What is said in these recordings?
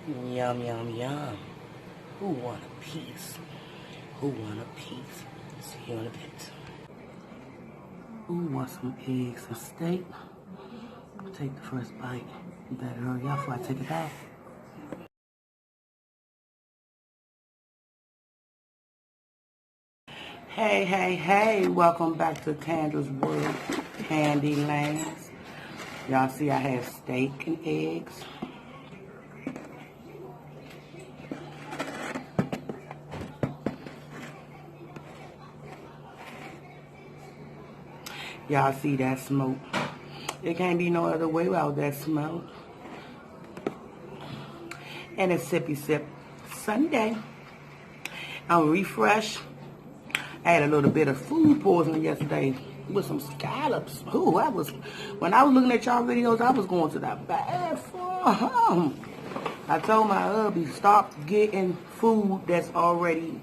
Yum, yum, yum. Who want a piece? Who want a piece? See you in a bit. Who wants some eggs and steak? I'll take the first bite. You better hurry up before I take it out. Hey, hey, hey. Welcome back to Candace's World Candy Lands. Y'all see I have steak and eggs. Y'all see that smoke? It can't be no other way without that smoke. And it's Sippy Sip Sunday. I'm refreshed. I had a little bit of food poisoning yesterday with some scallops. Ooh, when I was looking at y'all videos, I was going to the bathroom. I told my hubby, stop getting food that's already,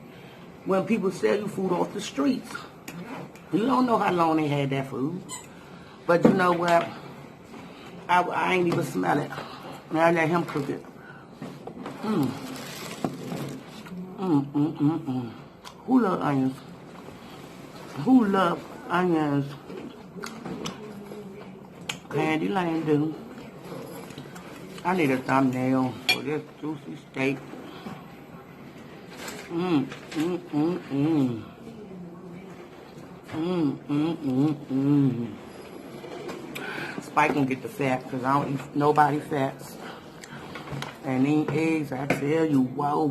when people sell you food off the streets. You don't know how long they had that food. But you know what? I ain't even smell it. And I let him cook it. Who love onions? Who love onions? Candy Land do. I need a thumbnail for this juicy steak. Spike can get the fat because I don't eat nobody fats. And these eggs, I tell you, wow.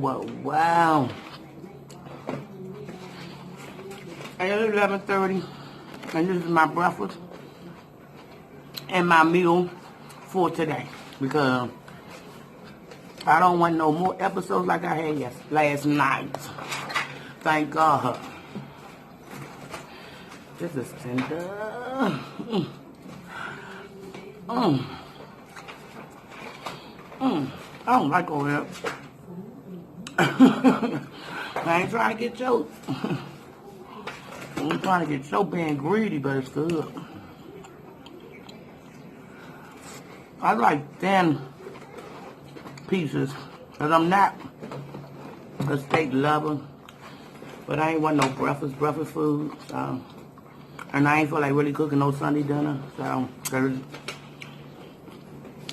And it's 11:30, and this is my breakfast and my meal for today because I don't want no more episodes like I had last night. Thank God. This is tender. I don't like all that. I ain't trying to get choked. I'm trying to get so being greedy, but it's good. I like thin pieces, because I'm not a steak lover, but I ain't want no breakfast food, so, and I ain't feel like really cooking no Sunday dinner, so,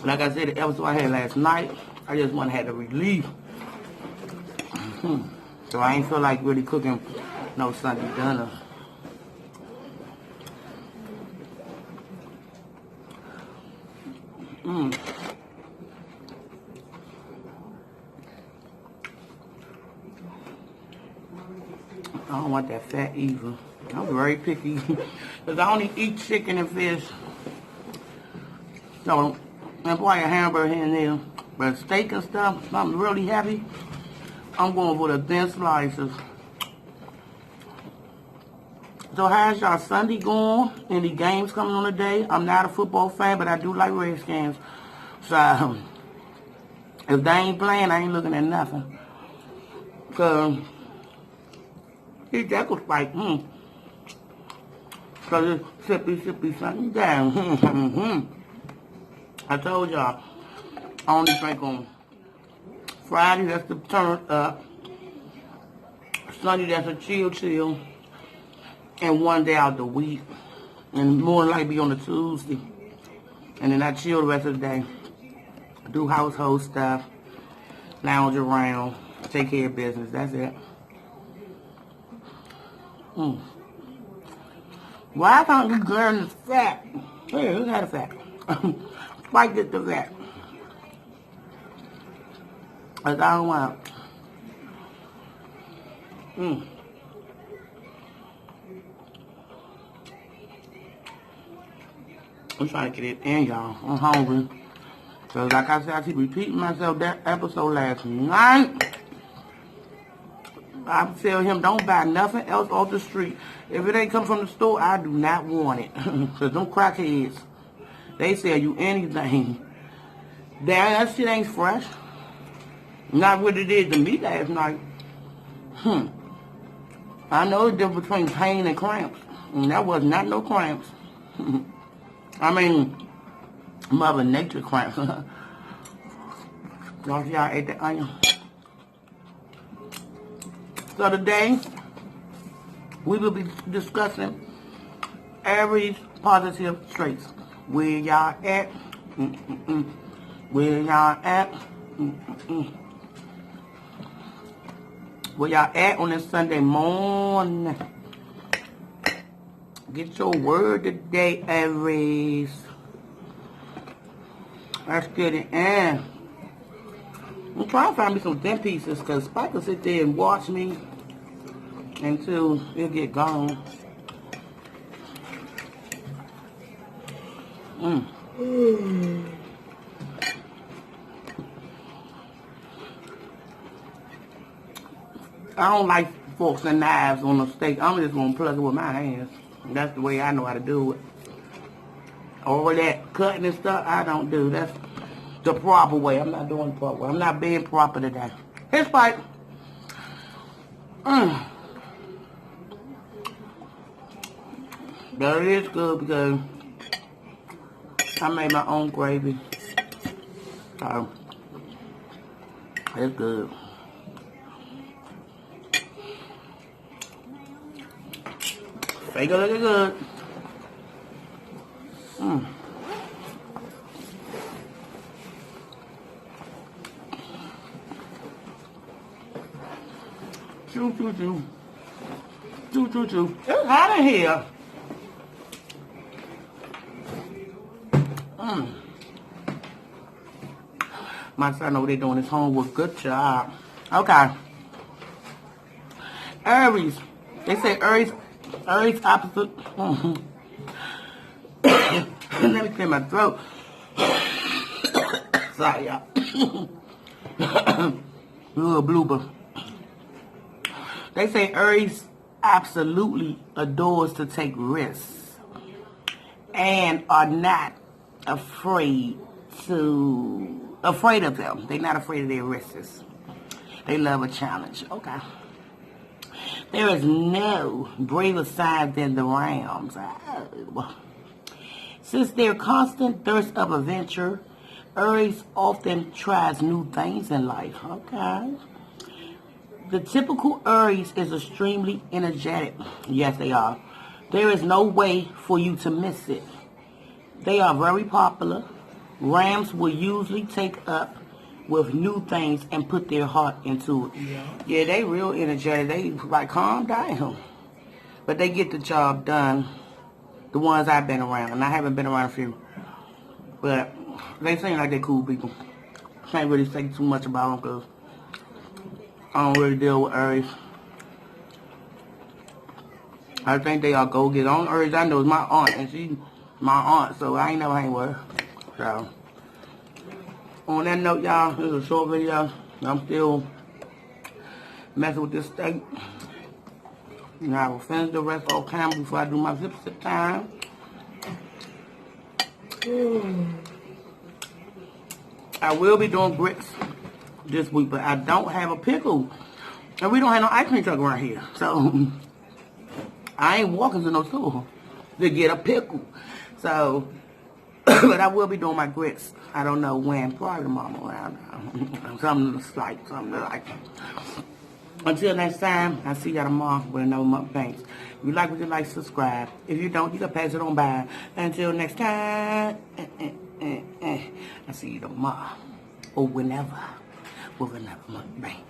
like I said, the episode I had last night, I just want to have the relief. So I ain't feel like really cooking no Sunday dinner. I don't want that fat either. I'm very picky because I only eat chicken and fish. So, and probably a hamburger here and there. But steak and stuff, something really heavy, I'm going for the thin slices. So how's y'all Sunday going? Any games coming on today? I'm not a football fan, but I do like Redskins. So, if they ain't playing, I ain't looking at nothing. Cause that was like, cause it's sippy something down. I told y'all, I only drink on Friday, that's the turn up. Sunday, that's a chill. And one day out the week. And more than likely be on a Tuesday. And then I chill the rest of the day. Do household stuff. Lounge around. Take care of business. That's it. Why can't you learn this fat? Hey, who's had a fat? Spike get the fat. Cause I don't want. I'm trying to get it in, y'all. I'm hungry. So, like I said, I keep repeating myself that episode last night. I tell him, don't buy nothing else off the street. If it ain't come from the store, I do not want it. Because them crackheads, they sell you anything. That shit ain't fresh. Not what it did to me last night. I know the difference between pain and cramps. And that was not no cramps. I mean, Mother Nature cramps. Y'all see I ate the onion. So today, we will be discussing Aries positive traits. Where y'all at? Where y'all at? Where y'all at on this Sunday morning? Get your word today, Aries. Let's get it in. I'm trying to find me some thin pieces because Spike will sit there and watch me until it get gone. I don't like forks and knives on a steak. I'm just going to plug it with my hands. That's the way I know how to do it. All that cutting and stuff, I don't do. That's the proper way. I'm not doing the proper way. I'm not being proper today. Here's Spike. But it is good because I made my own gravy. So, it's good. Fake it looking good. Choo, choo, choo. Choo, choo, choo. It's hot in here. My son over there doing his homework. Good job. Okay. Aries. They say Aries opposite. Let me clear my throat. Sorry, y'all. Little blooper. They say Aries absolutely adores to take risks and are not afraid of them. They're not afraid of their risks. They love a challenge. Okay. There is no braver side than the Rams. Since their constant thirst of adventure, Aries often tries new things in life. Okay. The typical Aries is extremely energetic. Yes, they are. There is no way for you to miss it. They are very popular. Rams will usually take up with new things and put their heart into it. Yeah, they real energetic. They like calm down. But they get the job done. The ones I've been around. And I haven't been around a few. But they seem like they're cool people. Can't really say too much about them because I don't really deal with Aries. I think they all go get on. Aries I know is my aunt, and she's my aunt, so I ain't never hang with her. So, on that note, y'all, this is a short video. I'm still messing with this steak. And I will finish the rest off camera before I do my zip time. I will be doing grits this week, but I don't have a pickle. And we don't have no ice cream truck around here. So, I ain't walking to no store to get a pickle. So, but I will be doing my grits. I don't know when. Probably tomorrow around. Something like. Until next time, I'll see y'all tomorrow with another mukbang. If you like what you like, subscribe. If you don't, you can pass it on by. Until next time, I'll see you tomorrow. Or whenever. With another mukbang.